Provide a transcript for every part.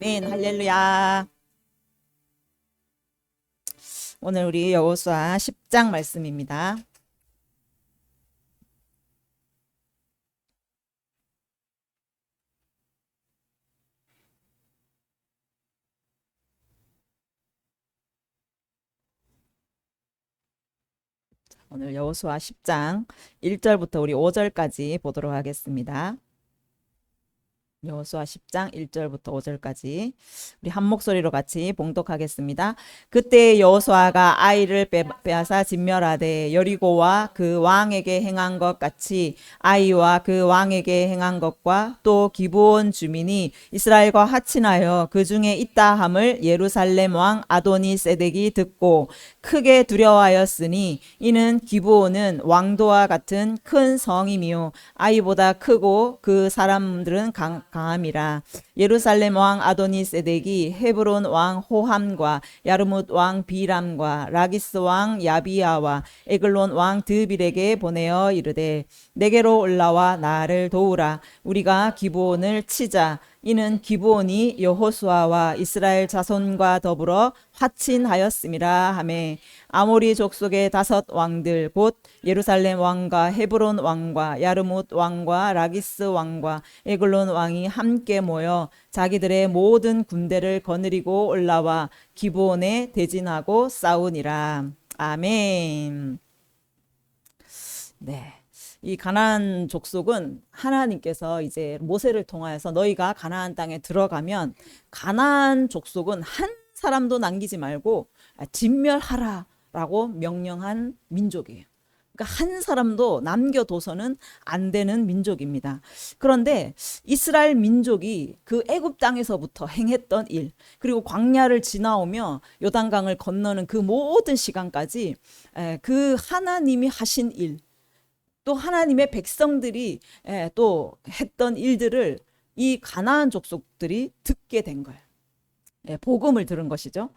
아멘. 할렐루야. 오늘 우리 여호수아 10장 말씀입니다. 오늘 여호수아 10장 1절부터 우리 5절까지 보도록 하겠습니다. 여호수아 10장 1절부터 5절까지 우리 한 목소리로 같이 봉독하겠습니다. 그때 여호수아가 아이를 빼앗아 진멸하되 여리고와 그 왕에게 행한 것 같이 아이와 그 왕에게 행한 것과 또 기브온 주민이 이스라엘과 합친하여 그 중에 있다 함을 예루살렘 왕 아도니 세덱이 듣고 크게 두려워하였으니 이는 기브온은 왕도와 같은 큰 성이며 아이보다 크고 그 사람들은 강함이라. 예루살렘 왕 아도니 세덱이 헤브론 왕 호함과 야르뭇 왕 비람과 라기스 왕 야비야와 에글론 왕 드빌에게 보내어 이르되 내게로 올라와 나를 도우라. 우리가 기브온을 치자. 이는 기브온이 여호수아와 이스라엘 자손과 더불어 화친하였음이라 하매 아모리 족속의 5 왕들 곧 예루살렘 왕과 헤브론 왕과 야르뭇 왕과 라기스 왕과 에글론 왕이 함께 모여 자기들의 모든 군대를 거느리고 올라와 기브온에 대진하고 싸우니라. 아멘. 네. 이 가나안 족속은 하나님께서 이제 모세를 통하여서 너희가 가나안 땅에 들어가면 가나안 족속은 한 사람도 남기지 말고 진멸하라라고 명령한 민족이에요. 그러니까 한 사람도 남겨둬서는 안 되는 민족입니다. 그런데 이스라엘 민족이 그 애굽 땅에서부터 행했던 일, 그리고 광야를 지나오며 요단강을 건너는 그 모든 시간까지 그 하나님이 하신 일, 또 하나님의 백성들이 또 했던 일들을 이 가나안 족속들이 듣게 된 거예요. 복음을 들은 것이죠.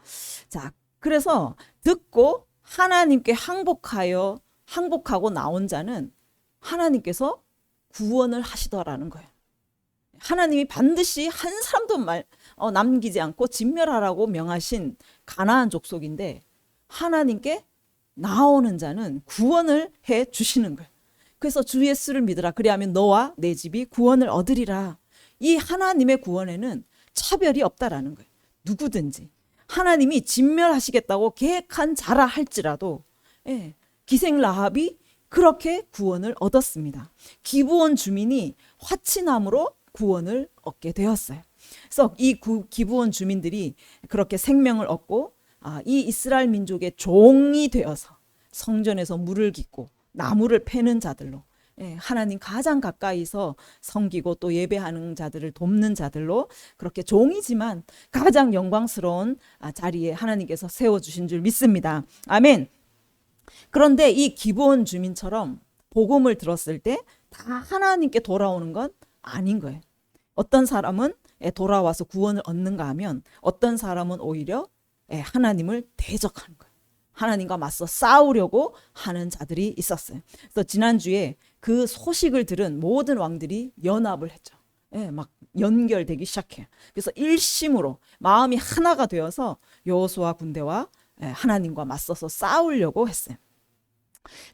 자, 그래서 듣고 하나님께 항복하고 나온 자는 하나님께서 구원을 하시더라는 거예요. 하나님이 반드시 한 사람도 남기지 않고 진멸하라고 명하신 가나안 족속인데 하나님께 나오는 자는 구원을 해 주시는 거예요. 그래서 주 예수를 믿으라. 그리하면 너와 내 집이 구원을 얻으리라. 이 하나님의 구원에는 차별이 없다라는 거예요. 누구든지 하나님이 진멸하시겠다고 계획한 자라 할지라도 기생 라합이 그렇게 구원을 얻었습니다. 기브온 주민이 화친함으로 구원을 얻게 되었어요. 그래서 이 기브온 주민들이 그렇게 생명을 얻고 이 이스라엘 민족의 종이 되어서 성전에서 물을 깃고 나무를 패는 자들로 하나님 가장 가까이서 섬기고 또 예배하는 자들을 돕는 자들로 그렇게 종이지만 가장 영광스러운 자리에 하나님께서 세워주신 줄 믿습니다. 아멘. 그런데 이 기브온 주민처럼 복음을 들었을 때 다 하나님께 돌아오는 건 아닌 거예요. 어떤 사람은 돌아와서 구원을 얻는가 하면 어떤 사람은 오히려 하나님을 대적하는 거예요. 하나님과 맞서 싸우려고 하는 자들이 있었어요. 그래서 지난주에 그 소식을 들은 모든 왕들이 연합을 했죠. 막 연결되기 시작해요. 그래서 일심으로 마음이 하나가 되어서 여호수아 군대와 하나님과 맞서서 싸우려고 했어요.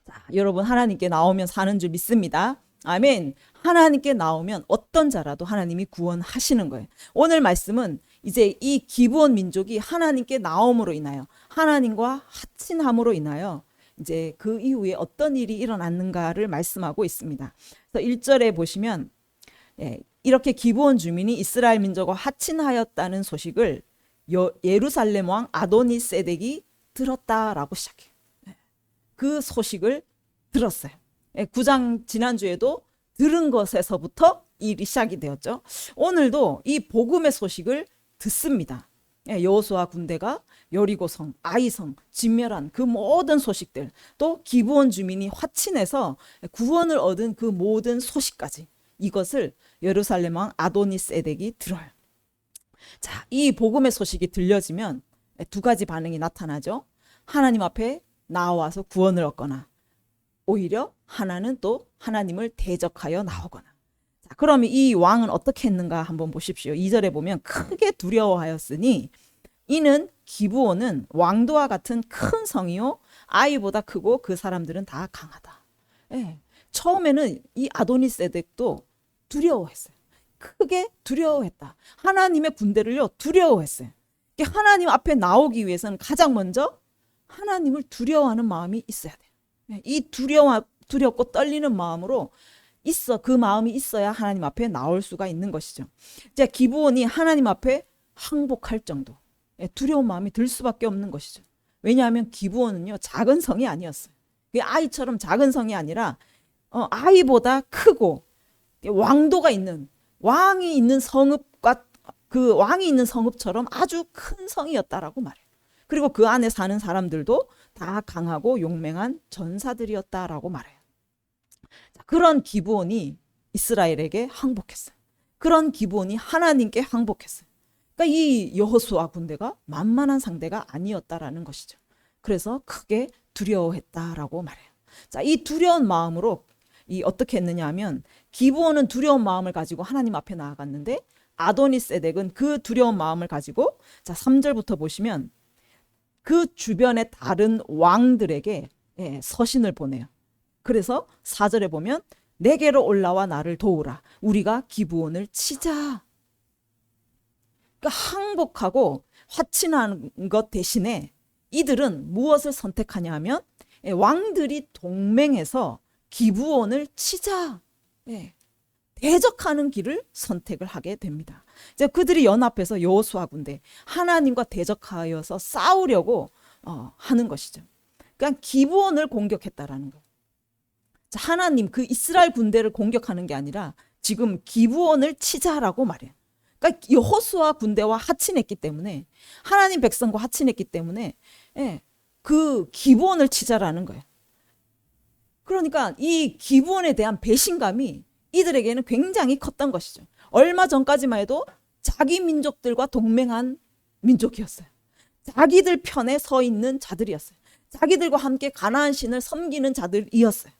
자, 여러분 하나님께 나오면 사는 줄 믿습니다. 아멘. 하나님께 나오면 어떤 자라도 하나님이 구원하시는 거예요. 오늘 말씀은 이제 이 기브온 민족이 하나님께 나옴으로 인하여 하나님과 합친함으로 인하여 이제 그 이후에 어떤 일이 일어났는가를 말씀하고 있습니다. 그래서 1절에 보시면 이렇게 기브온 주민이 이스라엘 민족과 합친하였다는 소식을 예루살렘 왕 아도니 세덱이 들었다라고 시작해요. 그 소식을 들었어요. 9장 지난주에도 들은 것에서부터 일이 시작이 되었죠. 오늘도 이 복음의 소식을 듣습니다. 여호수아 군대가 여리고성, 아이성, 진멸한 그 모든 소식들, 또 기브온 주민이 화친해서 구원을 얻은 그 모든 소식까지 이것을 예루살렘 왕 아도니 세덱이 들어요. 자, 이 복음의 소식이 들려지면 2가지 반응이 나타나죠. 하나님 앞에 나와서 구원을 얻거나 오히려 하나는 또 하나님을 대적하여 나오거나. 자, 그러면 이 왕은 어떻게 했는가 한번 보십시오. 2절에 보면 크게 두려워하였으니 이는 기브온은 왕도와 같은 큰 성이요 아이보다 크고 그 사람들은 다 강하다. 예. 처음에는 이 아도니세덱도 두려워했어요. 크게 두려워했다. 하나님의 군대를요 두려워했어요. 하나님 앞에 나오기 위해서는 가장 먼저 하나님을 두려워하는 마음이 있어야 돼요. 이 두렵고 떨리는 마음으로 그 마음이 있어야 하나님 앞에 나올 수가 있는 것이죠. 이제 기브온이 하나님 앞에 항복할 정도 두려운 마음이 들 수밖에 없는 것이죠. 왜냐하면 기브온은요 작은 성이 아니었어요. 아이처럼 작은 성이 아니라 아이보다 크고 왕도가 있는 왕이 있는 성읍과 그 왕이 있는 성읍처럼 아주 큰 성이었다라고 말해요. 그리고 그 안에 사는 사람들도 다 강하고 용맹한 전사들이었다라고 말해요. 그런 기브온이 이스라엘에게 항복했어요. 그런 기브온이 하나님께 항복했어요. 그러니까 이 여호수아 군대가 만만한 상대가 아니었다라는 것이죠. 그래서 크게 두려워했다라고 말해요. 자, 이 두려운 마음으로 어떻게 했느냐 하면 기브온은 두려운 마음을 가지고 하나님 앞에 나아갔는데 아도니세덱은 그 두려운 마음을 가지고 3절부터 보시면 그 주변의 다른 왕들에게 서신을 보내요. 그래서 4절에 보면 내게로 올라와 나를 도우라. 우리가 기브온을 치자. 그러니까 항복하고 화친하는 것 대신에 이들은 무엇을 선택하냐 하면 왕들이 동맹해서 기브온을 치자. 대적하는 길을 선택을 하게 됩니다. 이제 그들이 연합해서 여호수아 군대 하나님과 대적하여서 싸우려고 하는 것이죠. 그러니까 기브온을 공격했다라는 거예요. 하나님 그 이스라엘 군대를 공격하는 게 아니라 지금 기브온을 치자라고 말해요. 그러니까 여호수아 군대와 하친했기 때문에 하나님 백성과 하친했기 때문에 그 기브온을 치자라는 거예요. 그러니까 이 기브온에 대한 배신감이 이들에게는 굉장히 컸던 것이죠. 얼마 전까지만 해도 자기 민족들과 동맹한 민족이었어요. 자기들 편에 서 있는 자들이었어요. 자기들과 함께 가나안 신을 섬기는 자들이었어요.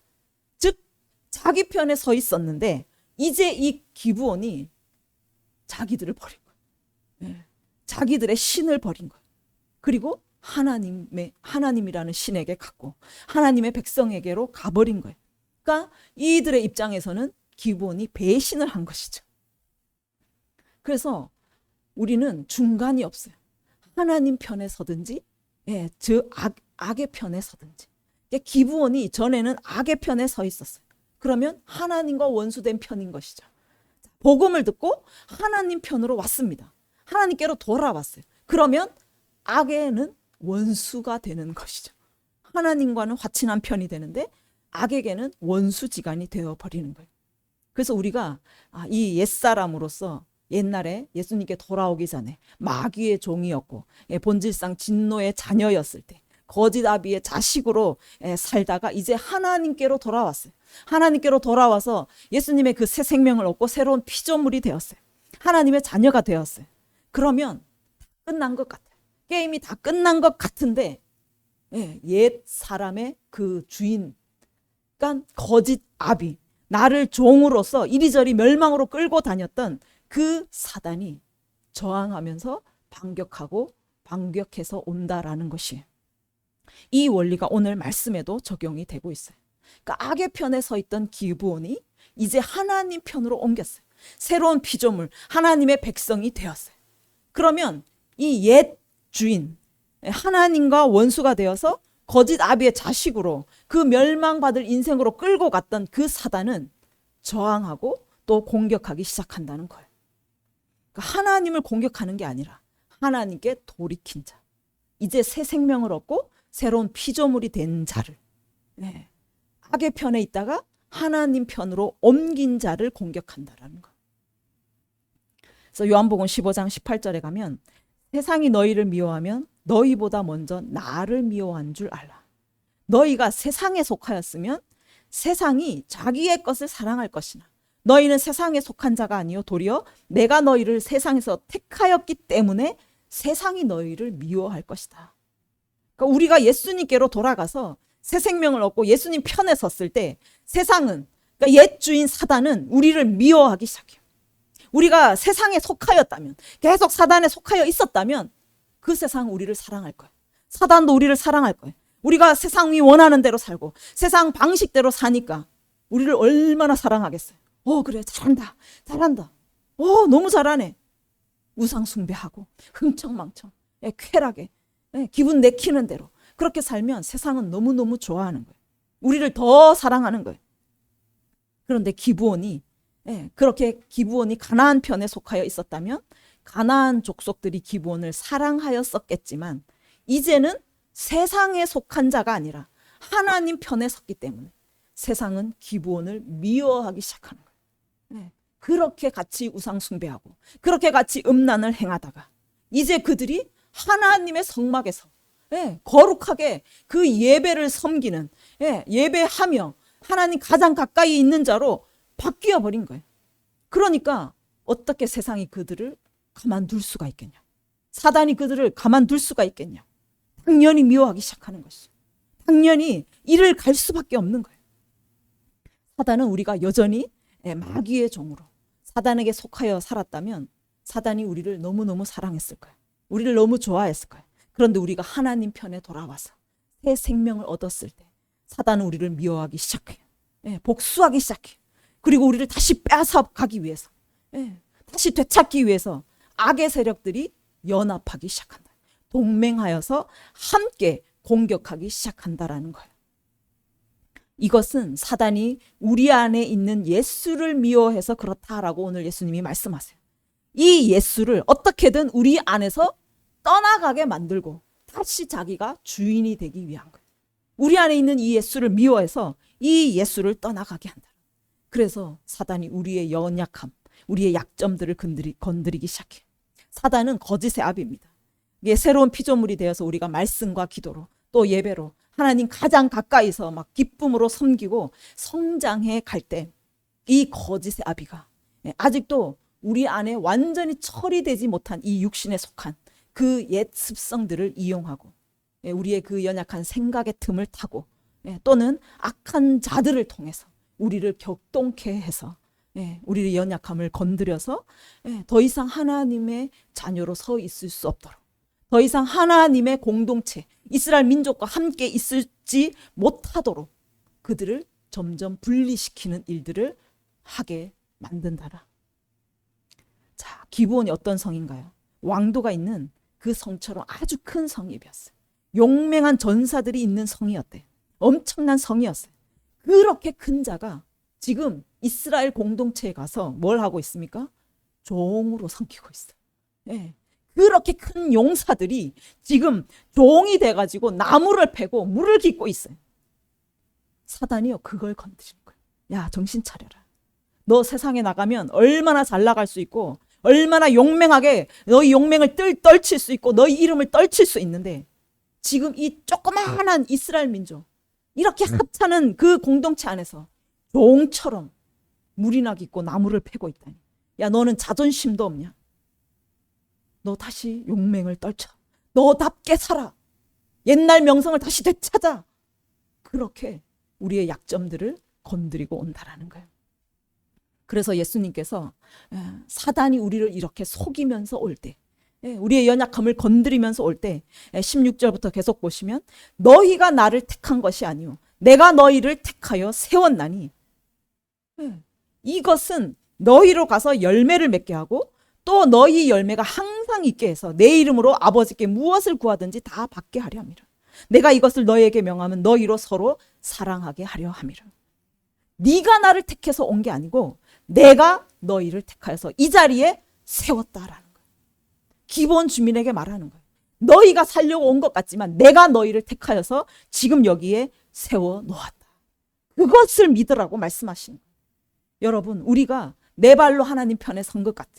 즉 자기 편에 서 있었는데 이제 이 기브온이 자기들을 버린 거예요. 자기들의 신을 버린 거예요. 그리고 하나님이라는 신에게 갔고 하나님의 백성에게로 가버린 거예요. 그러니까 이들의 입장에서는 기브온이 배신을 한 것이죠. 그래서 우리는 중간이 없어요. 하나님 편에 서든지 악의 편에 서든지. 기브온이 전에는 악의 편에 서 있었어요. 그러면 하나님과 원수된 편인 것이죠. 복음을 듣고 하나님 편으로 왔습니다. 하나님께로 돌아왔어요. 그러면 악에는 원수가 되는 것이죠. 하나님과는 화친한 편이 되는데 악에게는 원수지간이 되어버리는 거예요. 그래서 우리가 이 옛사람으로서 옛날에 예수님께 돌아오기 전에 마귀의 종이었고 본질상 진노의 자녀였을 때 거짓 아비의 자식으로 살다가 이제 하나님께로 돌아왔어요. 하나님께로 돌아와서 예수님의 그 새 생명을 얻고 새로운 피조물이 되었어요. 하나님의 자녀가 되었어요. 그러면 끝난 것 같아요. 게임이 다 끝난 것 같은데 옛 사람의 그 주인, 그러니까 거짓 아비, 나를 종으로서 이리저리 멸망으로 끌고 다녔던 그 사단이 저항하면서 반격해서 온다라는 것이에요. 이 원리가 오늘 말씀에도 적용이 되고 있어요. 그러니까 악의 편에 서 있던 기브온이 이제 하나님 편으로 옮겼어요. 새로운 피조물, 하나님의 백성이 되었어요. 그러면 이 옛 주인, 하나님과 원수가 되어서 거짓 아비의 자식으로 그 멸망받을 인생으로 끌고 갔던 그 사단은 저항하고 또 공격하기 시작한다는 거예요. 그러니까 하나님을 공격하는 게 아니라 하나님께 돌이킨 자, 이제 새 생명을 얻고 새로운 피조물이 된 자를, 악의 편에 있다가 하나님 편으로 옮긴 자를 공격한다라는 거. 그래서 요한복음 15장 18절에 가면 세상이 너희를 미워하면 너희보다 먼저 나를 미워한 줄 알라. 너희가 세상에 속하였으면 세상이 자기의 것을 사랑할 것이나 너희는 세상에 속한 자가 아니요 도리어 내가 너희를 세상에서 택하였기 때문에 세상이 너희를 미워할 것이다. 그러니까 우리가 예수님께로 돌아가서 새 생명을 얻고 예수님 편에 섰을 때 세상은, 그러니까 옛 주인 사단은 우리를 미워하기 시작해요. 우리가 세상에 속하였다면, 계속 사단에 속하여 있었다면 그 세상 우리를 사랑할 거예요. 사단도 우리를 사랑할 거예요. 우리가 세상이 원하는 대로 살고 세상 방식대로 사니까 우리를 얼마나 사랑하겠어요. 그래, 잘한다, 잘한다. 너무 잘하네. 우상 숭배하고 흥청망청, 쾌락에, 기분 내키는 대로 그렇게 살면 세상은 너무너무 좋아하는 거예요. 우리를 더 사랑하는 거예요. 그런데 그렇게 기브온이 가나안 편에 속하여 있었다면 가나안 족속들이 기브온을 사랑하였었겠지만 이제는 세상에 속한 자가 아니라 하나님 편에 섰기 때문에 세상은 기브온을 미워하기 시작하는 거예요. 그렇게 같이 우상 숭배하고 그렇게 같이 음란을 행하다가 이제 그들이 하나님의 성막에서 거룩하게 그 예배를 섬기는, 예배하며 하나님 가장 가까이 있는 자로 바뀌어 버린 거예요. 그러니까 어떻게 세상이 그들을 가만둘 수가 있겠냐? 사단이 그들을 가만둘 수가 있겠냐? 당연히 미워하기 시작하는 것이죠. 당연히 이를 갈 수밖에 없는 거예요. 사단은 우리가 여전히 마귀의 종으로 사단에게 속하여 살았다면 사단이 우리를 너무너무 사랑했을 거예요. 우리를 너무 좋아했을 거예요. 그런데 우리가 하나님 편에 돌아와서 새 생명을 얻었을 때 사단은 우리를 미워하기 시작해요. 복수하기 시작해요. 그리고 우리를 다시 빼앗아가기 위해서, 다시 되찾기 위해서 악의 세력들이 연합하기 시작한다. 동맹하여서 함께 공격하기 시작한다라는 거예요. 이것은 사단이 우리 안에 있는 예수를 미워해서 그렇다라고 오늘 예수님이 말씀하세요. 이 예수를 어떻게든 우리 안에서 떠나가게 만들고 다시 자기가 주인이 되기 위한 거예요. 우리 안에 있는 이 예수를 미워해서 이 예수를 떠나가게 한다. 그래서 사단이 우리의 연약함, 우리의 약점들을 건드리기 시작해요. 사단은 거짓의 아비입니다. 이게 새로운 피조물이 되어서 우리가 말씀과 기도로 또 예배로 하나님 가장 가까이서 막 기쁨으로 섬기고 성장해 갈 때 이 거짓의 아비가 아직도 우리 안에 완전히 처리되지 못한 이 육신에 속한 그 옛 습성들을 이용하고 우리의 그 연약한 생각의 틈을 타고 또는 악한 자들을 통해서 우리를 격동케 해서 우리의 연약함을 건드려서 더 이상 하나님의 자녀로 서 있을 수 없도록 더 이상 하나님의 공동체 이스라엘 민족과 함께 있을지 못하도록 그들을 점점 분리시키는 일들을 하게 만든다라. 자, 기브온이 어떤 성인가요? 왕도가 있는 그 성처럼 아주 큰 성이었어요. 용맹한 전사들이 있는 성이었대요. 엄청난 성이었어요. 그렇게 큰 자가 지금 이스라엘 공동체에 가서 뭘 하고 있습니까? 종으로 섬기고 있어요. 그렇게 큰 용사들이 지금 종이 돼가지고 나무를 패고 물을 깃고 있어요. 사단이요, 그걸 건드리는 거예요. 야, 정신 차려라. 너 세상에 나가면 얼마나 잘 나갈 수 있고 얼마나 용맹하게 너희 용맹을 떨칠 수 있고 너희 이름을 떨칠 수 있는데 지금 이 조그마한 이스라엘 민족 이렇게 합차는 그 공동체 안에서 종처럼 물이나 깃고 나무를 패고 있다니. 야, 너는 자존심도 없냐? 너 다시 용맹을 떨쳐. 너답게 살아. 옛날 명성을 다시 되찾아. 그렇게 우리의 약점들을 건드리고 온다라는 거예요. 그래서 예수님께서 사단이 우리를 이렇게 속이면서 올 때, 우리의 연약함을 건드리면서 올 때 16절부터 계속 보시면 너희가 나를 택한 것이 아니요 내가 너희를 택하여 세웠나니 이것은 너희로 가서 열매를 맺게 하고 또 너희 열매가 항상 있게 해서 내 이름으로 아버지께 무엇을 구하든지 다 받게 하려 함이라. 내가 이것을 너희에게 명하면 너희로 서로 사랑하게 하려 함이라. 네가 나를 택해서 온 게 아니고 내가 너희를 택하여서 이 자리에 세웠다라는 거예요. 기본 주민에게 말하는 거예요. 너희가 살려고 온 것 같지만 내가 너희를 택하여서 지금 여기에 세워 놓았다. 그것을 믿으라고 말씀하시는 거예요. 여러분, 우리가 내 발로 하나님 편에 선 것 같아.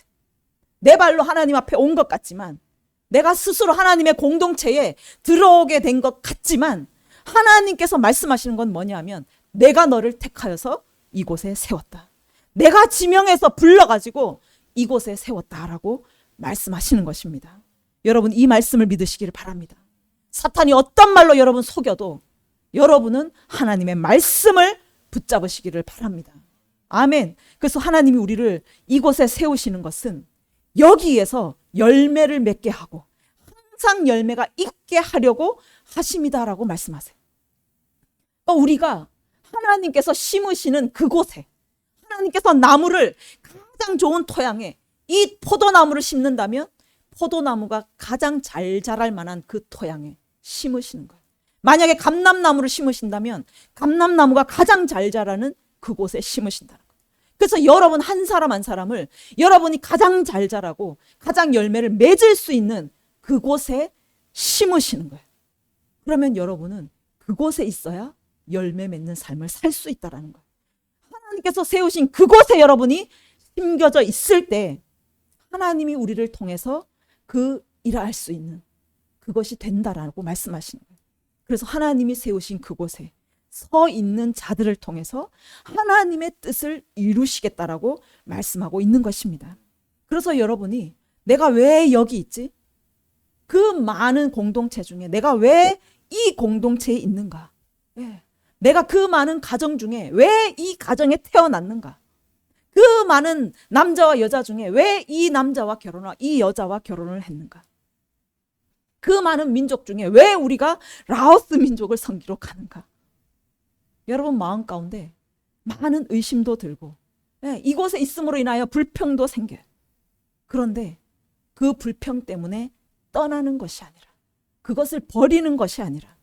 내 발로 하나님 앞에 온 것 같지만 내가 스스로 하나님의 공동체에 들어오게 된 것 같지만 하나님께서 말씀하시는 건 뭐냐면 내가 너를 택하여서 이곳에 세웠다. 내가 지명해서 불러가지고 이곳에 세웠다라고 말씀하시는 것입니다. 여러분, 이 말씀을 믿으시기를 바랍니다. 사탄이 어떤 말로 여러분 속여도 여러분은 하나님의 말씀을 붙잡으시기를 바랍니다. 아멘. 그래서 하나님이 우리를 이곳에 세우시는 것은 여기에서 열매를 맺게 하고 항상 열매가 있게 하려고 하심이다라고 말씀하세요. 그러니까 우리가 하나님께서 심으시는 그곳에, 하나님께서 나무를 가장 좋은 토양에 이 포도나무를 심는다면 포도나무가 가장 잘 자랄 만한 그 토양에 심으시는 거예요. 만약에 감람나무를 심으신다면 감람나무가 가장 잘 자라는 그곳에 심으신다는 거예요. 그래서 여러분 한 사람 한 사람을 여러분이 가장 잘 자라고 가장 열매를 맺을 수 있는 그곳에 심으시는 거예요. 그러면 여러분은 그곳에 있어야 열매 맺는 삶을 살 수 있다는 거예요. 하나님께서 세우신 그곳에 여러분이 심겨져 있을 때 하나님이 우리를 통해서 그 일할 수 있는 그것이 된다라고 말씀하시는 거예요. 그래서 하나님이 세우신 그곳에 서 있는 자들을 통해서 하나님의 뜻을 이루시겠다라고 말씀하고 있는 것입니다. 그래서 여러분이 내가 왜 여기 있지? 그 많은 공동체 중에 내가 왜 이 공동체에 있는가? 내가 그 많은 가정 중에 왜 이 가정에 태어났는가? 그 많은 남자와 여자 중에 왜 이 남자와 결혼을, 이 여자와 결혼을 했는가? 그 많은 민족 중에 왜 우리가 라오스 민족을 섬기러 가는가? 여러분 마음 가운데 많은 의심도 들고 이곳에 있음으로 인하여 불평도 생겨요. 그런데 그 불평 때문에 떠나는 것이 아니라, 그것을 버리는 것이 아니라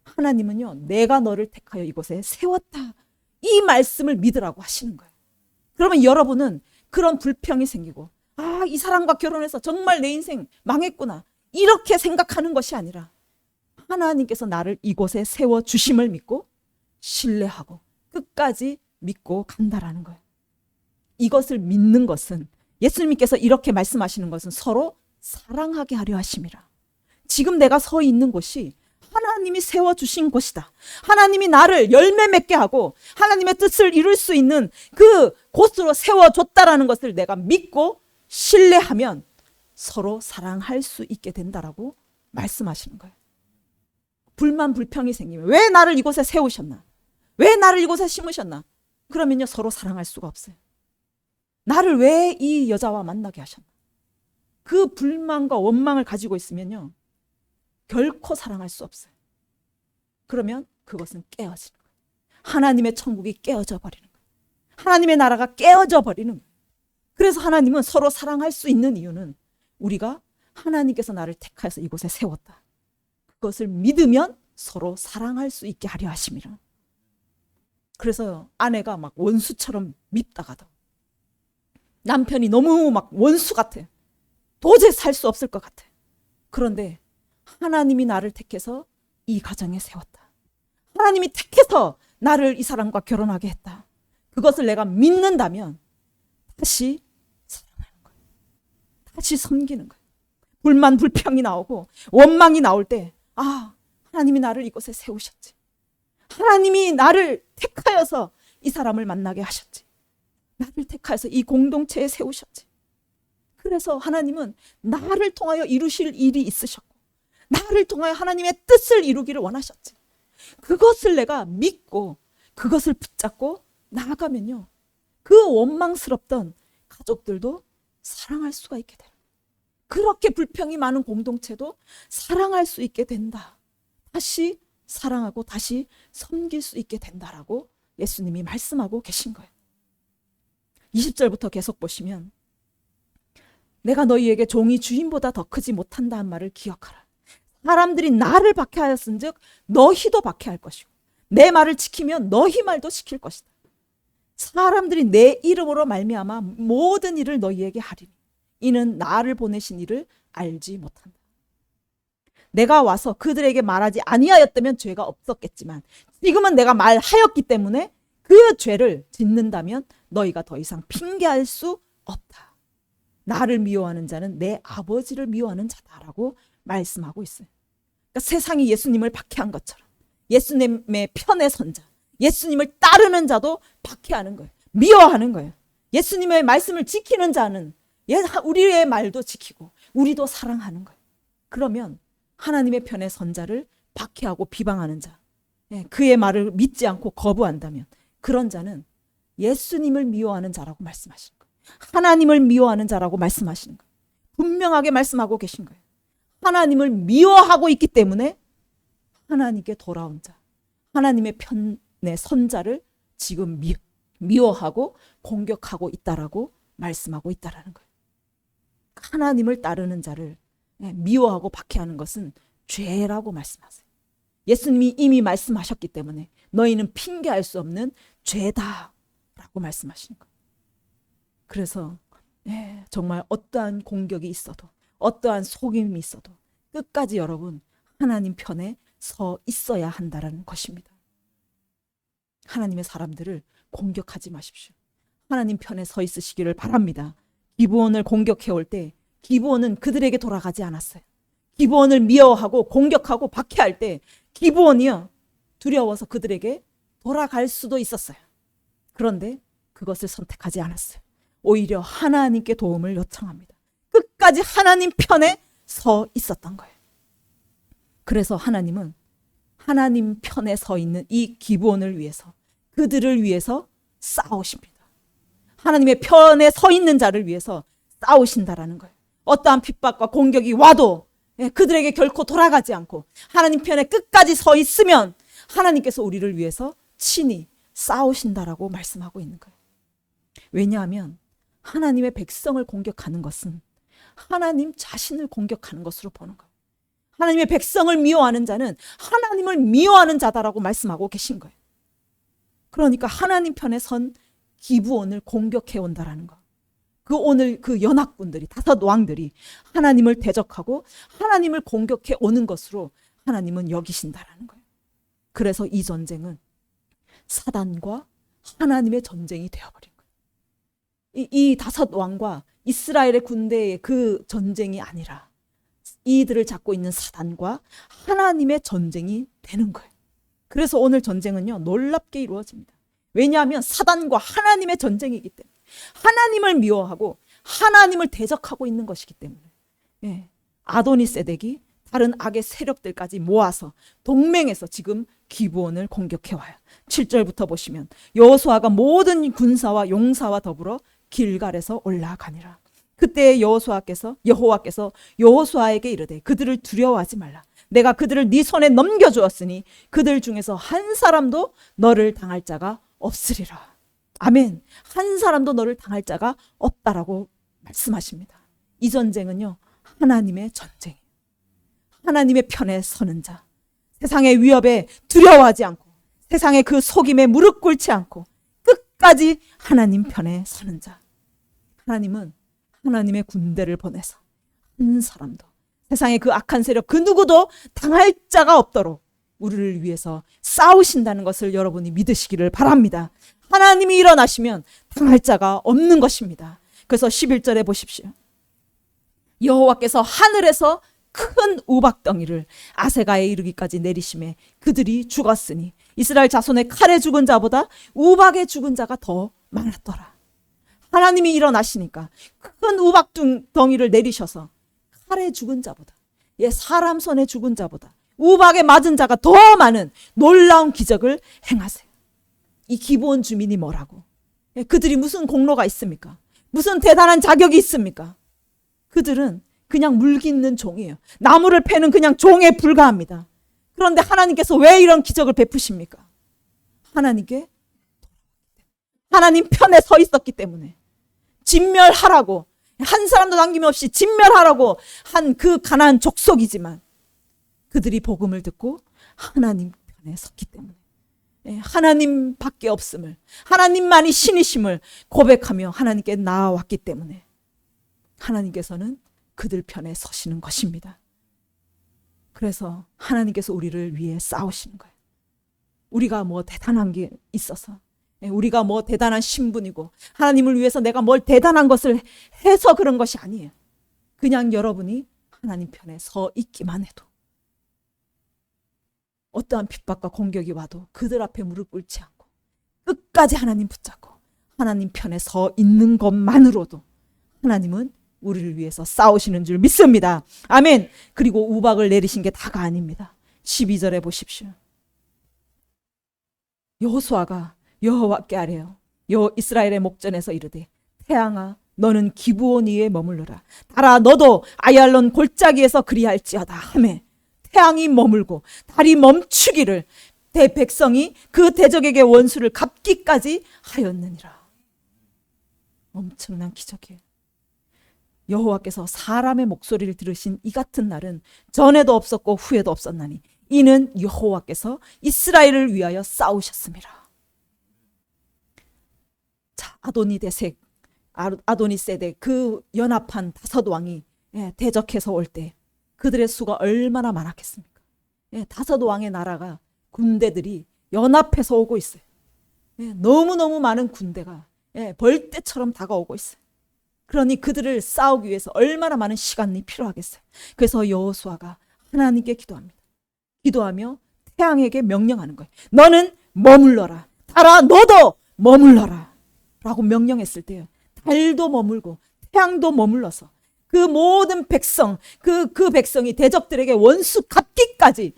하나님은요, 내가 너를 택하여 이곳에 세웠다, 이 말씀을 믿으라고 하시는 거예요. 그러면 여러분은 그런 불평이 생기고 이 사람과 결혼해서 정말 내 인생 망했구나 이렇게 생각하는 것이 아니라 하나님께서 나를 이곳에 세워주심을 믿고 신뢰하고 끝까지 믿고 간다라는 거예요. 이것을 믿는 것은, 예수님께서 이렇게 말씀하시는 것은 서로 사랑하게 하려 하심이라. 지금 내가 서 있는 곳이 하나님이 세워주신 곳이다. 하나님이 나를 열매 맺게 하고 하나님의 뜻을 이룰 수 있는 그 곳으로 세워줬다라는 것을 내가 믿고 신뢰하면 서로 사랑할 수 있게 된다라고 말씀하시는 거예요. 불만 불평이 생기면 왜 나를 이곳에 세우셨나? 왜 나를 이곳에 심으셨나? 그러면요, 서로 사랑할 수가 없어요. 나를 왜 이 여자와 만나게 하셨나? 그 불만과 원망을 가지고 있으면요, 결코 사랑할 수 없어요. 그러면 그것은 깨어지는 거예요. 하나님의 천국이 깨어져 버리는 거예요. 하나님의 나라가 깨어져 버리는 거예요. 그래서 하나님은 서로 사랑할 수 있는 이유는 우리가 하나님께서 나를 택하여서 이곳에 세웠다, 그것을 믿으면 서로 사랑할 수 있게 하려 하심이라. 그래서 아내가 막 원수처럼 밉다가도 남편이 너무 막 원수 같아, 도저히 살 수 없을 것 같아. 그런데 하나님이 나를 택해서 이 가정에 세웠다, 하나님이 택해서 나를 이 사람과 결혼하게 했다, 그것을 내가 믿는다면 다시 사랑하는 거예요. 다시 섬기는 거예요. 불만 불평이 나오고 원망이 나올 때 하나님이 나를 이곳에 세우셨지, 하나님이 나를 택하여서 이 사람을 만나게 하셨지, 나를 택하여서 이 공동체에 세우셨지. 그래서 하나님은 나를 통하여 이루실 일이 있으셨고 나를 통하여 하나님의 뜻을 이루기를 원하셨지. 그것을 내가 믿고 그것을 붙잡고 나아가면요, 그 원망스럽던 가족들도 사랑할 수가 있게 돼요. 그렇게 불평이 많은 공동체도 사랑할 수 있게 된다. 다시 사랑하고 다시 섬길 수 있게 된다라고 예수님이 말씀하고 계신 거예요. 20절부터 계속 보시면, 내가 너희에게 종이 주인보다 더 크지 못한다 한 말을 기억하라. 사람들이 나를 박해하였은즉 너희도 박해할 것이고 내 말을 지키면 너희 말도 지킬 것이다. 사람들이 내 이름으로 말미암아 모든 일을 너희에게 하리니 이는 나를 보내신 이를 알지 못한다. 내가 와서 그들에게 말하지 아니하였다면 죄가 없었겠지만 지금은 내가 말하였기 때문에 그 죄를 짓는다면 너희가 더 이상 핑계할 수 없다. 나를 미워하는 자는 내 아버지를 미워하는 자다라고 말씀하고 있어요. 그러니까 세상이 예수님을 박해한 것처럼 예수님의 편에 선 자, 예수님을 따르는 자도 박해하는 거예요. 미워하는 거예요. 예수님의 말씀을 지키는 자는 우리의 말도 지키고 우리도 사랑하는 거예요. 그러면 하나님의 편에 선 자를 박해하고 비방하는 자, 그의 말을 믿지 않고 거부한다면 그런 자는 예수님을 미워하는 자라고 말씀하시는 거예요. 하나님을 미워하는 자라고 말씀하시는 거예요. 분명하게 말씀하고 계신 거예요. 하나님을 미워하고 있기 때문에 하나님께 돌아온 자, 하나님의 편에 선 자를 지금 미워하고 공격하고 있다라고 말씀하고 있다라는 거예요. 하나님을 따르는 자를 미워하고 박해하는 것은 죄라고 말씀하세요. 예수님이 이미 말씀하셨기 때문에 너희는 핑계할 수 없는 죄다라고 말씀하시는 거예요. 그래서 정말 어떠한 공격이 있어도 어떠한 속임이 있어도 끝까지 여러분 하나님 편에 서 있어야 한다는 것입니다. 하나님의 사람들을 공격하지 마십시오. 하나님 편에 서 있으시기를 바랍니다. 기브온을 공격해 올 때 기브온은 그들에게 돌아가지 않았어요. 기브온을 미워하고 공격하고 박해할 때 기브온이요 두려워서 그들에게 돌아갈 수도 있었어요. 그런데 그것을 선택하지 않았어요. 오히려 하나님께 도움을 요청합니다. 끝까지 하나님 편에 서 있었던 거예요. 그래서 하나님은 하나님 편에 서 있는 이 기브온을 위해서 그들을 위해서 싸우십니다. 하나님의 편에 서 있는 자를 위해서 싸우신다라는 거예요. 어떠한 핍박과 공격이 와도 그들에게 결코 돌아가지 않고 하나님 편에 끝까지 서 있으면 하나님께서 우리를 위해서 친히 싸우신다라고 말씀하고 있는 거예요. 왜냐하면 하나님의 백성을 공격하는 것은 하나님 자신을 공격하는 것으로 보는 거예요. 하나님의 백성을 미워하는 자는 하나님을 미워하는 자다라고 말씀하고 계신 거예요. 그러니까 하나님 편에 선 기브온을 공격해 온다라는 거. 오늘 그 연합군들이 다섯 왕들이 하나님을 대적하고 하나님을 공격해 오는 것으로 하나님은 여기신다라는 거예요. 그래서 이 전쟁은 사단과 하나님의 전쟁이 되어버린 거예요. 이 다섯 왕과 이스라엘의 군대의 그 전쟁이 아니라 이들을 잡고 있는 사단과 하나님의 전쟁이 되는 거예요. 그래서 오늘 전쟁은요 놀랍게 이루어집니다. 왜냐하면 사단과 하나님의 전쟁이기 때문에 하나님을 미워하고 하나님을 대적하고 있는 것이기 때문에 아도니세덱이 다른 악의 세력들까지 모아서 동맹해서 지금 기브온을 공격해 와요. 7절부터 보시면 여호수아가 모든 군사와 용사와 더불어 길갈에서 올라가니라. 그때 여호와께서 여호수아에게 이르되 그들을 두려워하지 말라. 내가 그들을 네 손에 넘겨주었으니 그들 중에서 한 사람도 너를 당할 자가 없으리라. 아멘. 한 사람도 너를 당할 자가 없다라고 말씀하십니다. 이 전쟁은요 하나님의 전쟁이에요. 하나님의 편에 서는 자, 세상의 위협에 두려워하지 않고 세상의 그 속임에 무릎 꿇지 않고 끝까지 하나님 편에 서는 자. 하나님은 하나님의 군대를 보내서 한 사람도 세상의 그 악한 세력 그 누구도 당할 자가 없도록 우리를 위해서 싸우신다는 것을 여러분이 믿으시기를 바랍니다. 하나님이 일어나시면 당할 자가 없는 것입니다. 그래서 11절에 보십시오. 여호와께서 하늘에서 큰 우박덩이를 아세가에 이르기까지 내리심에 그들이 죽었으니 이스라엘 자손의 칼에 죽은 자보다 우박에 죽은 자가 더 많았더라. 하나님이 일어나시니까 큰 우박덩이를 내리셔서 칼에 죽은 자보다 사람 손에 죽은 자보다 우박에 맞은 자가 더 많은 놀라운 기적을 행하세요. 이 기브온 주민이 뭐라고? 그들이 무슨 공로가 있습니까? 무슨 대단한 자격이 있습니까? 그들은 그냥 물깃는 종이에요. 나무를 패는 그냥 종에 불과합니다. 그런데 하나님께서 왜 이런 기적을 베푸십니까? 하나님 편에 서 있었기 때문에 진멸하라고 한 사람도 남김없이 진멸하라고 한 그 가나안 족속이지만 그들이 복음을 듣고 하나님 편에 섰기 때문에 하나님밖에 없음을 하나님만이 신이심을 고백하며 하나님께 나아왔기 때문에 하나님께서는 그들 편에 서시는 것입니다. 그래서 하나님께서 우리를 위해 싸우시는 거예요. 우리가 뭐 대단한 게 있어서 우리가 뭐 대단한 신분이고 하나님을 위해서 내가 뭘 대단한 것을 해서 그런 것이 아니에요. 그냥 여러분이 하나님 편에 서 있기만 해도 어떠한 핍박과 공격이 와도 그들 앞에 무릎 꿇지 않고 끝까지 하나님 붙잡고 하나님 편에 서 있는 것만으로도 하나님은 우리를 위해서 싸우시는 줄 믿습니다. 아멘. 그리고 우박을 내리신 게 다가 아닙니다. 12절에 보십시오. 여호수아가 여호와께 아뢰어 이스라엘의 목전에서 이르되 태양아 너는 기브온 위에 머물러라. 달아 너도 아얄론 골짜기에서 그리할지어다 하매 태양이 머물고 달이 멈추기를 대백성이 그 대적에게 원수를 갚기까지 하였느니라. 엄청난 기적이에요. 여호와께서 사람의 목소리를 들으신 이 같은 날은 전에도 없었고 후에도 없었나니 이는 여호와께서 이스라엘을 위하여 싸우셨습니다. 자, 아도니세덱 그 연합한 5왕이 대적해서 올 때 그들의 수가 얼마나 많았겠습니까? 5왕의 나라가 군대들이 연합해서 오고 있어요. 너무너무 많은 군대가 벌떼처럼 다가오고 있어요. 그러니 그들을 싸우기 위해서 얼마나 많은 시간이 필요하겠어요. 그래서 여호수아가 하나님께 기도합니다. 기도하며 태양에게 명령하는 거예요. 너는 머물러라. 달아 너도 머물러라 라고 명령했을 때요, 달도 머물고 태양도 머물러서 그 모든 백성, 그 백성이 대적들에게 원수 갚기까지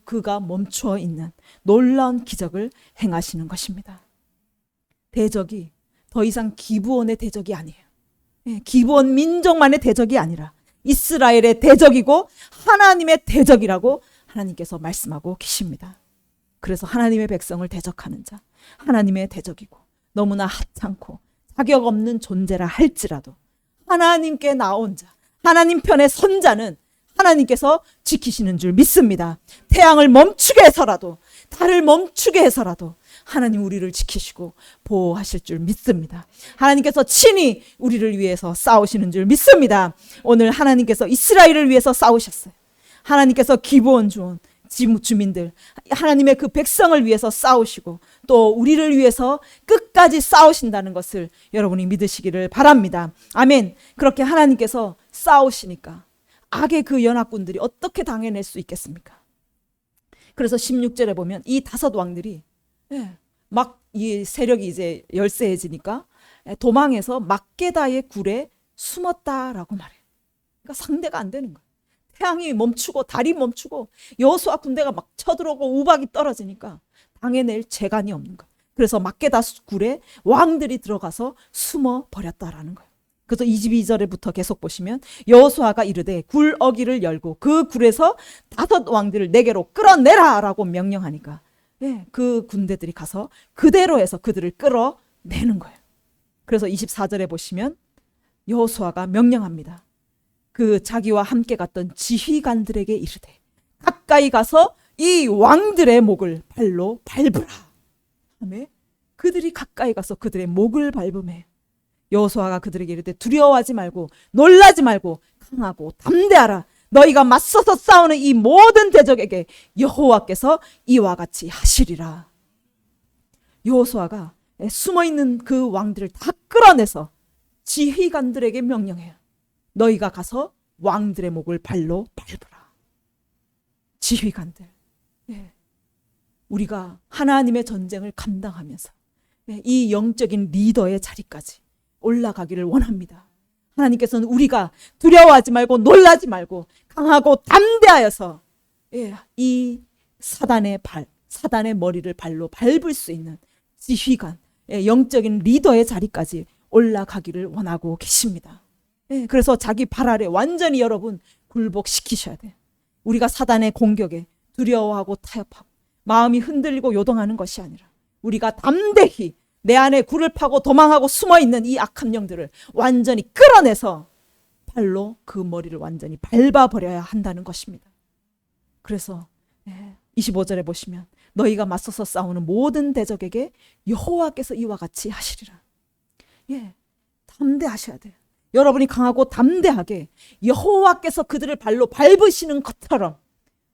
그가 멈추어 있는 놀라운 기적을 행하시는 것입니다. 대적이 더 이상 기브온의 대적이 아니에요. 기브온 민족만의 대적이 아니라 이스라엘의 대적이고 하나님의 대적이라고 하나님께서 말씀하고 계십니다. 그래서 하나님의 백성을 대적하는 자, 하나님의 대적이고 너무나 하찮고 자격 없는 존재라 할지라도 하나님께 나온 자, 하나님 편에 선 자는 하나님께서 지키시는 줄 믿습니다. 태양을 멈추게 해서라도, 달을 멈추게 해서라도 하나님 우리를 지키시고 보호하실 줄 믿습니다. 하나님께서 친히 우리를 위해서 싸우시는 줄 믿습니다. 오늘 하나님께서 이스라엘을 위해서 싸우셨어요. 하나님께서 기브온 주민들, 하나님의 그 백성을 위해서 싸우시고 또 우리를 위해서 끝까지 싸우신다는 것을 여러분이 믿으시기를 바랍니다. 아멘. 그렇게 하나님께서 싸우시니까 악의 그 연합군들이 어떻게 당해낼 수 있겠습니까? 그래서 16절에 보면 이 5왕들이 막 이 세력이 이제 열세해지니까 도망해서 막게다의 굴에 숨었다라고 말해요. 그러니까 상대가 안 되는 거예요. 태양이 멈추고 달이 멈추고 여호수아 군대가 막 쳐들어오고 우박이 떨어지니까 당해낼 재간이 없는 거예요. 그래서 막게다 굴에 왕들이 들어가서 숨어 버렸다라는 거예요. 그래서 22절에부터 계속 보시면 여호수아가 이르되 굴 어기를 열고 그 굴에서 5 왕들을 내게로 끌어내라 라고 명령하니까 그 군대들이 가서 그대로 해서 그들을 끌어내는 거예요. 그래서 24절에 보시면 여호수아가 명령합니다. 그 자기와 함께 갔던 지휘관들에게 이르되 가까이 가서 이 왕들의 목을 발로 밟으라 하며 그들이 가까이 가서 그들의 목을 밟으매 여호수아가 그들에게 이르되 두려워하지 말고 놀라지 말고 강하고 담대하라. 너희가 맞서서 싸우는 이 모든 대적에게 여호와께서 이와 같이 하시리라. 여호수아가 숨어있는 그 왕들을 다 끌어내서 지휘관들에게 명령해요. 너희가 가서 왕들의 목을 발로 밟으라. 지휘관들, 우리가 하나님의 전쟁을 감당하면서 이 영적인 리더의 자리까지 올라가기를 원합니다. 하나님께서는 우리가 두려워하지 말고 놀라지 말고 강하고 담대하여서 이 사단의 머리를 발로 밟을 수 있는 지휘관, 영적인 리더의 자리까지 올라가기를 원하고 계십니다. 그래서 자기 발 아래 완전히 여러분 굴복시키셔야 돼요. 우리가 사단의 공격에 두려워하고 타협하고 마음이 흔들리고 요동하는 것이 아니라 우리가 담대히 내 안에 굴을 파고 도망하고 숨어있는 이 악한 영들을 완전히 끌어내서 발로 그 머리를 완전히 밟아버려야 한다는 것입니다. 그래서 25절에 보시면 너희가 맞서서 싸우는 모든 대적에게 여호와께서 이와 같이 하시리라. 담대하셔야 돼요. 여러분이 강하고 담대하게 여호와께서 그들을 발로 밟으시는 것처럼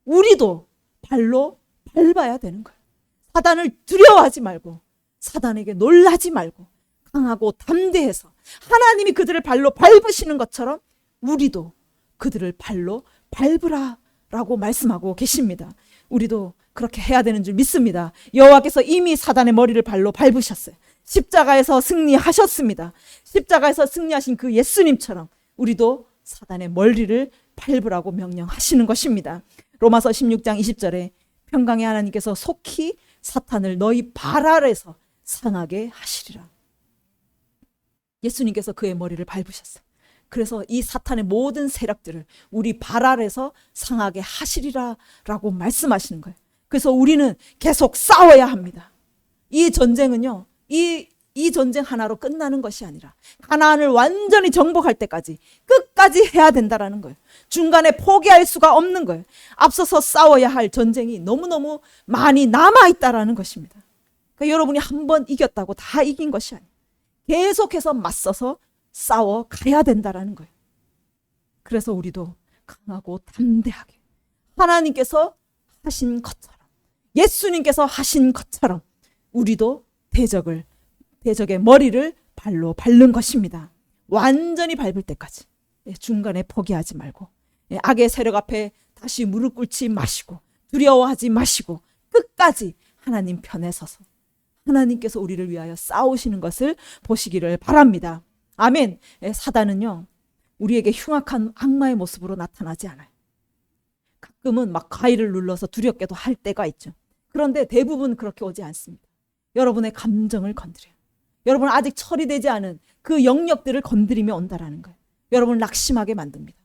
우리도 발로 밟아야 되는 거예요. 사단을 두려워하지 말고 사단에게 놀라지 말고 강하고 담대해서 하나님이 그들을 발로 밟으시는 것처럼 우리도 그들을 발로 밟으라 라고 말씀하고 계십니다. 우리도 그렇게 해야 되는 줄 믿습니다. 여호와께서 이미 사단의 머리를 발로 밟으셨어요. 십자가에서 승리하셨습니다. 십자가에서 승리하신 그 예수님처럼 우리도 사단의 머리를 밟으라고 명령하시는 것입니다. 로마서 16장 20절에 평강의 하나님께서 속히 사탄을 너희 발 아래서 상하게 하시리라. 예수님께서 그의 머리를 밟으셨어요. 그래서 이 사탄의 모든 세력들을 우리 발 아래서 상하게 하시리라 라고 말씀하시는 거예요. 그래서 우리는 계속 싸워야 합니다. 이 전쟁은요, 이 전쟁 하나로 끝나는 것이 아니라 가나안을 완전히 정복할 때까지 끝까지 해야 된다라는 거예요. 중간에 포기할 수가 없는 거예요. 앞서서 싸워야 할 전쟁이 너무너무 많이 남아있다라는 것입니다. 그러니까 여러분이 한 번 이겼다고 다 이긴 것이 아니에요. 계속해서 맞서서 싸워 가야 된다라는 거예요. 그래서 우리도 강하고 담대하게 하나님께서 하신 것처럼, 예수님께서 하신 것처럼 우리도 대적의 머리를 발로 밟는 것입니다. 완전히 밟을 때까지 중간에 포기하지 말고 악의 세력 앞에 다시 무릎 꿇지 마시고 두려워하지 마시고 끝까지 하나님 편에 서서 하나님께서 우리를 위하여 싸우시는 것을 보시기를 바랍니다. 아멘. 사단은요, 우리에게 흉악한 악마의 모습으로 나타나지 않아요. 가끔은 막 가위를 눌러서 두렵게도 할 때가 있죠. 그런데 대부분 그렇게 오지 않습니다. 여러분의 감정을 건드려요. 여러분 아직 처리되지 않은 그 영역들을 건드리며 온다라는 거예요. 여러분을 낙심하게 만듭니다.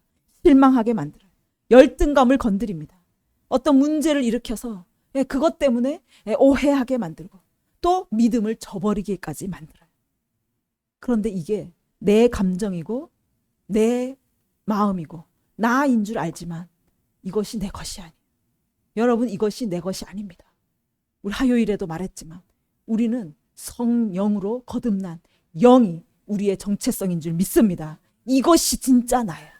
실망하게 만들어요. 열등감을 건드립니다. 어떤 문제를 일으켜서 그것 때문에 오해하게 만들고 또 믿음을 저버리기까지 만들어요. 그런데 이게 내 감정이고 내 마음이고 나인 줄 알지만 이것이 내 것이 아니에요. 여러분, 이것이 내 것이 아닙니다. 우리 화요일에도 말했지만 우리는 성령으로 거듭난 영이 우리의 정체성인 줄 믿습니다. 이것이 진짜 나예요.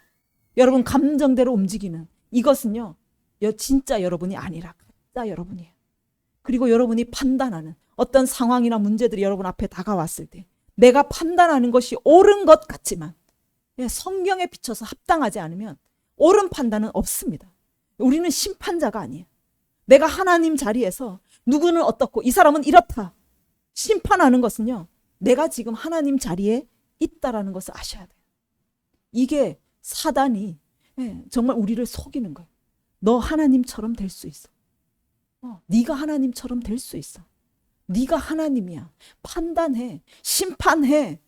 여러분, 감정대로 움직이는 이것은요, 진짜 여러분이 아니라 가짜 여러분이에요. 그리고 여러분이 판단하는 어떤 상황이나 문제들이 여러분 앞에 다가왔을 때 내가 판단하는 것이 옳은 것 같지만 성경에 비춰서 합당하지 않으면 옳은 판단은 없습니다. 우리는 심판자가 아니에요. 내가 하나님 자리에서 누구는 어떻고 이 사람은 이렇다 심판하는 것은요, 내가 지금 하나님 자리에 있다라는 것을 아셔야 돼요. 이게 사단이 정말 우리를 속이는 거예요. 너 하나님처럼 될 수 있어. 네가 하나님처럼 될 수 있어. 네가 하나님이야. 판단해. 심판해.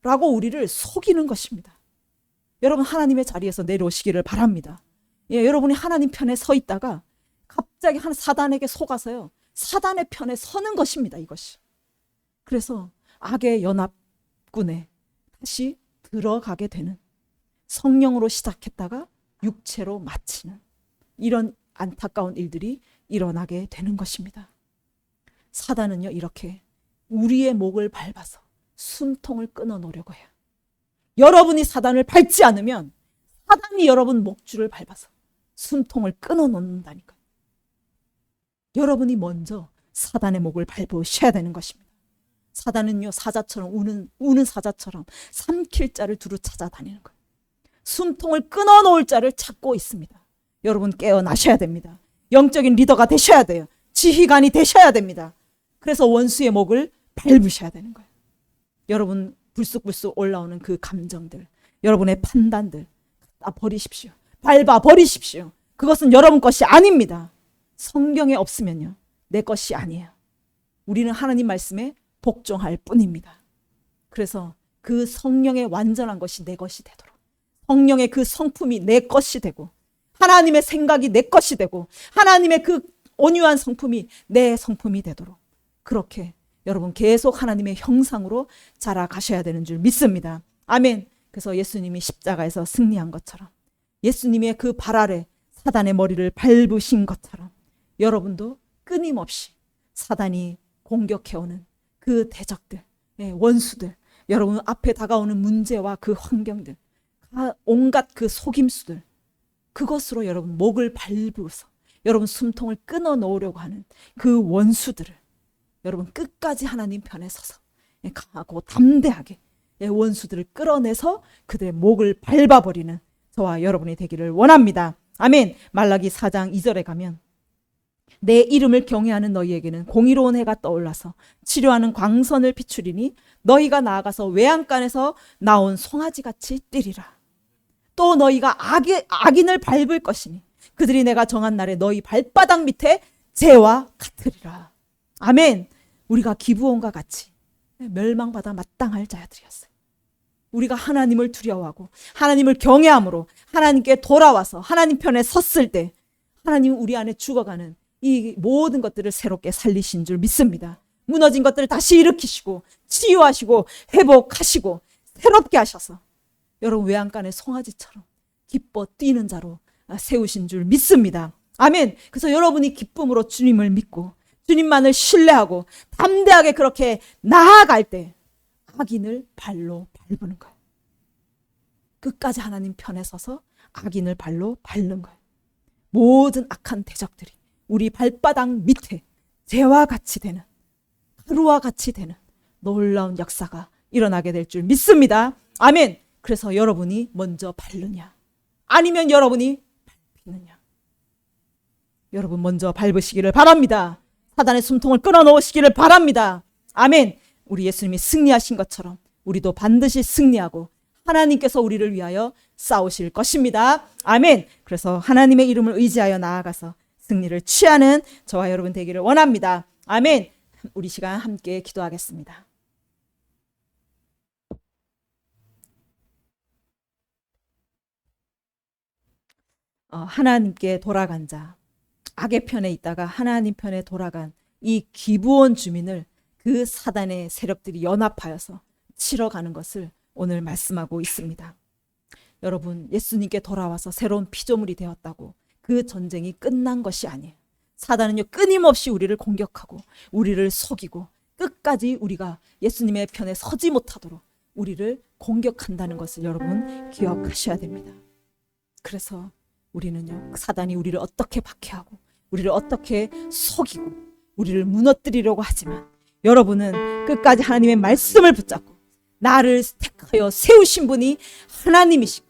라고 우리를 속이는 것입니다. 여러분, 하나님의 자리에서 내려오시기를 바랍니다. 여러분이 하나님 편에 서 있다가 갑자기 사단에게 속아서요, 사단의 편에 서는 것입니다. 이것이. 그래서 악의 연합군에 다시 들어가게 되는, 성령으로 시작했다가 육체로 마치는 이런 안타까운 일들이 일어나게 되는 것입니다. 사단은요, 이렇게 우리의 목을 밟아서 숨통을 끊어 놓으려고 해요. 여러분이 사단을 밟지 않으면 사단이 여러분 목줄을 밟아서 숨통을 끊어 놓는다니까요. 여러분이 먼저 사단의 목을 밟으셔야 되는 것입니다. 사단은요, 사자처럼 우는 사자처럼 삼킬 자를 두루 찾아다니는 거예요. 숨통을 끊어 놓을 자를 찾고 있습니다. 여러분, 깨어나셔야 됩니다. 영적인 리더가 되셔야 돼요. 지휘관이 되셔야 됩니다. 그래서 원수의 목을 밟으셔야 되는 거예요. 여러분, 불쑥불쑥 올라오는 그 감정들, 여러분의 판단들 다 버리십시오. 밟아 버리십시오. 그것은 여러분 것이 아닙니다. 성경에 없으면요, 내 것이 아니에요. 우리는 하나님 말씀에 복종할 뿐입니다. 그래서 그 성령의 완전한 것이 내 것이 되도록, 성령의 그 성품이 내 것이 되고, 하나님의 생각이 내 것이 되고, 하나님의 그 온유한 성품이 내 성품이 되도록, 그렇게 여러분 계속 하나님의 형상으로 자라가셔야 되는 줄 믿습니다. 아멘. 그래서 예수님이 십자가에서 승리한 것처럼, 예수님의 그 발 아래 사단의 머리를 밟으신 것처럼, 여러분도 끊임없이 사단이 공격해오는 그 대적들, 원수들, 여러분 앞에 다가오는 문제와 그 환경들, 온갖 그 속임수들, 그것으로 여러분 목을 밟으서 여러분 숨통을 끊어 놓으려고 하는 그 원수들을 여러분 끝까지 하나님 편에 서서 강하고 담대하게 원수들을 끌어내서 그들의 목을 밟아버리는 저와 여러분이 되기를 원합니다. 아멘. 말라기 4장 2절에 가면, 내 이름을 경외하는 너희에게는 공의로운 해가 떠올라서 치료하는 광선을 비추리니 너희가 나아가서 외양간에서 나온 송아지같이 뛰리라. 또 너희가 악인을 밟을 것이니 그들이 내가 정한 날에 너희 발바닥 밑에 재와 같으리라. 아멘. 우리가 기브온과 같이 멸망받아 마땅할 자들이었어요. 우리가 하나님을 두려워하고 하나님을 경외함으로 하나님께 돌아와서 하나님 편에 섰을 때 하나님은 우리 안에 죽어가는 이 모든 것들을 새롭게 살리신 줄 믿습니다. 무너진 것들을 다시 일으키시고 치유하시고 회복하시고 새롭게 하셔서 여러분 외양간의 송아지처럼 기뻐 뛰는 자로 세우신 줄 믿습니다. 아멘. 그래서 여러분이 기쁨으로 주님을 믿고 주님만을 신뢰하고 담대하게 그렇게 나아갈 때 악인을 발로 밟는 거예요. 끝까지 하나님 편에 서서 악인을 발로 밟는 거예요. 모든 악한 대적들이 우리 발바닥 밑에 재와 같이 되는, 하루와 같이 되는 놀라운 역사가 일어나게 될 줄 믿습니다. 아멘. 그래서 여러분이 먼저 밟느냐 아니면 여러분이 밟히느냐, 여러분 먼저 밟으시기를 바랍니다. 사단의 숨통을 끊어놓으시기를 바랍니다. 아멘. 우리 예수님이 승리하신 것처럼 우리도 반드시 승리하고 하나님께서 우리를 위하여 싸우실 것입니다. 아멘. 그래서 하나님의 이름을 의지하여 나아가서 승리를 취하는 저와 여러분 되기를 원합니다. 아멘. 우리 시간 함께 기도하겠습니다. 하나님께 돌아간 자, 악의 편에 있다가 하나님 편에 돌아간 이 기브온 주민을 그 사단의 세력들이 연합하여서 치러가는 것을 오늘 말씀하고 있습니다. 여러분, 예수님께 돌아와서 새로운 피조물이 되었다고 그 전쟁이 끝난 것이 아니에요. 사단은요 끊임없이 우리를 공격하고 우리를 속이고 끝까지 우리가 예수님의 편에 서지 못하도록 우리를 공격한다는 것을 여러분 기억하셔야 됩니다. 그래서 우리는요 사단이 우리를 어떻게 박해하고 우리를 어떻게 속이고 우리를 무너뜨리려고 하지만 여러분은 끝까지 하나님의 말씀을 붙잡고 나를 택하여 세우신 분이 하나님이시고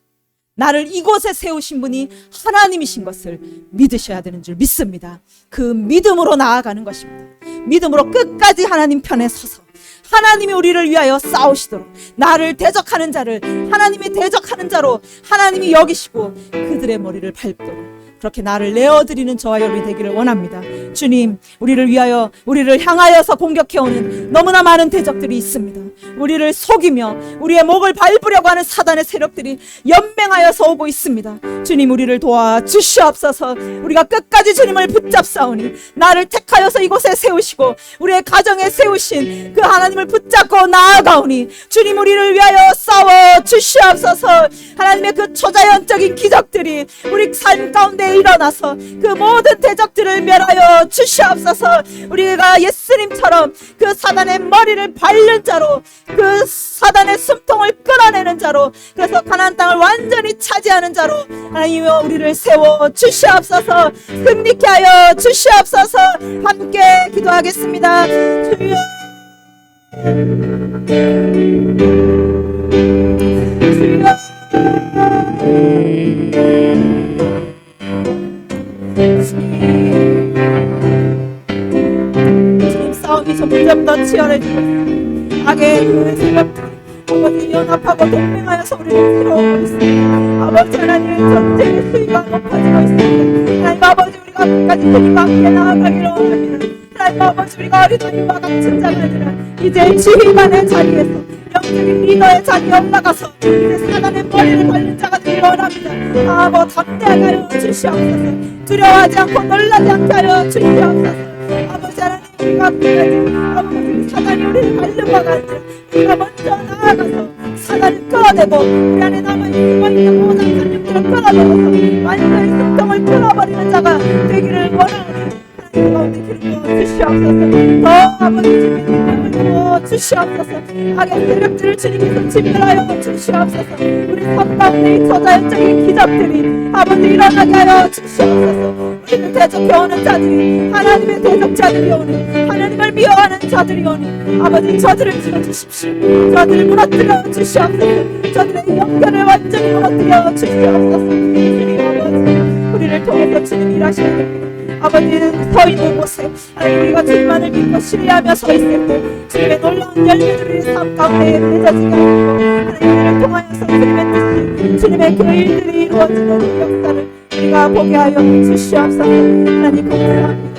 나를 이곳에 세우신 분이 하나님이신 것을 믿으셔야 되는 줄 믿습니다. 그 믿음으로 나아가는 것입니다. 믿음으로 끝까지 하나님 편에 서서 하나님이 우리를 위하여 싸우시도록 나를 대적하는 자를 하나님이 대적하는 자로 하나님이 여기시고 그들의 머리를 밟도록 그렇게 나를 내어드리는 저와 여러분이 되기를 원합니다. 주님, 우리를 위하여 우리를 향하여서 공격해오는 너무나 많은 대적들이 있습니다. 우리를 속이며 우리의 목을 밟으려고 하는 사단의 세력들이 연맹하여서 오고 있습니다. 주님, 우리를 도와주시옵소서. 우리가 끝까지 주님을 붙잡사오니 나를 택하여서 이곳에 세우시고 우리의 가정에 세우신 그 하나님을 붙잡고 나아가오니 주님, 우리를 위하여 싸워주시옵소서. 하나님의 그 초자연적인 기적들이 우리 삶 가운데 일어나서 그 모든 대적들을 멸하여 주시옵소서. 우리가 예수님처럼 그 사단의 머리를 밟는 자로 그 사단의 숨통을 끌어내는 자로 그래서 가나안 땅을 완전히 차지하는 자로 하나님이여 우리를 세워 주시옵소서. 승리케 하여 주시옵소서. 함께 기도하겠습니다. 주여 주님, 싸움이 점점 더 치열해지고 악의 그 세력들이 아버지 연합하고 동맹하여서 우리를 괴로워하고 있습니다. 아버지 하나님의 전쟁의 수위가 높아지고 있습니다. 하나님 아버지, 우리가 끝까지 주님과 함께 나아가기를 원합니다. 하나님 아버지, 우리가 어린아이와 같은 자가 아니라 이제 지휘관의 자리에서 영적인 리더의 자리에 올라가서 이제 사단의 머리를 밟는 자가 되기를 원합니다. 아버지, 담대하게 하여 주시옵소서. 두려워하지 않고 놀라지 않게 하여 주시옵소서. 아버지 하나님, 우리가 끝까지 아버지 사단이 우리를 밟는 바가 아니라 우리가 먼저 나아가서 사단을 끌어내고 우리 안에 남아있는 모든 살림들을 끌어내고서 완전히 숨통을 끊어버리는 자가 되기를 원하오니 하나님 가운데 기름 부어 주시옵소서. 더 아버지 주님의 능력을 부어 주시옵소서. 악의 세력들을 주님께서 진멸하여 주시옵소서. 우리 삶 가운데 이 초자연적인 기적들이 아버지 일어나게 하여 주시옵소서. 우리를 대적해오는 자들이 하나님의 대적자들이 오니 하나님을 미워하는 자들이 오니 아버지 저들을 치워주십시오. 저들을 무너뜨려 주시옵소서. 저들의 영견을 완전히 무너뜨려 주시옵소서. 주님 아버지, 우리를 통해서 주님 일하셔야 됩니다. 아버지, 서 있는 곳에 하나님 우리가 주님만을 믿고 신뢰하며 서 있을 때 주님의 놀라운 열매들이 삶 가운데 맺어지게 하시고 하나님 우리를 통하여서 주님의 뜻이 주님의 그 일들이 이루어지는 역사를 우리가 보게 하여 주시옵소서. 하나님 감사합니다.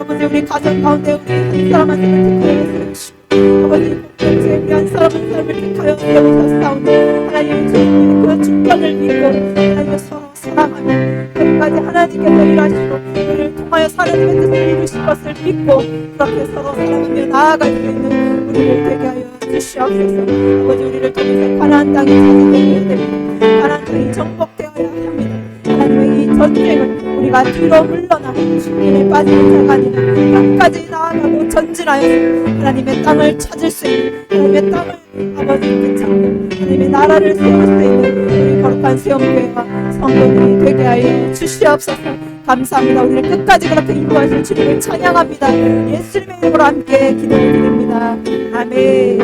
아버지 우리 가정 가운데 우리 한 사람 한 사람을 택하여 세우시고 아버지 공동체 우리 한 사람 한 사람을 택하여 세우셨사오니 하나님의 주님의 그 주권을 믿고 하나님의 서로 사랑하며 끝까지 하나님께서 일하시고 우리를 통하여 하나님의 뜻을 이루실 것을 믿고 그렇게 서로 사랑하며 나아갈 수 있는 우리를 되게 하여 주시옵소서. 아버지 우리를 통해서 가나안 땅이 차지되어야 됩니다. 가나안 땅이 정복되어야 합니다. 하나님의 이 전쟁을 우리가 뒤로 물러나 죽임에 빠지는 자가 아니라 끝까지 나아가고 전진하여서 하나님의 땅을 찾을 수 있는 하나님의 땅을 아버지 되찾고 하나님의 나라를 세울 수 있는 우리 거룩한 세움교회와 성도들이 되게 하여 주시옵소서. 감사합니다. 우리를 끝까지 그렇게 인도하실 주님을 찬양합니다. 예수님의 이름으로 함께 기도드립니다. 아멘.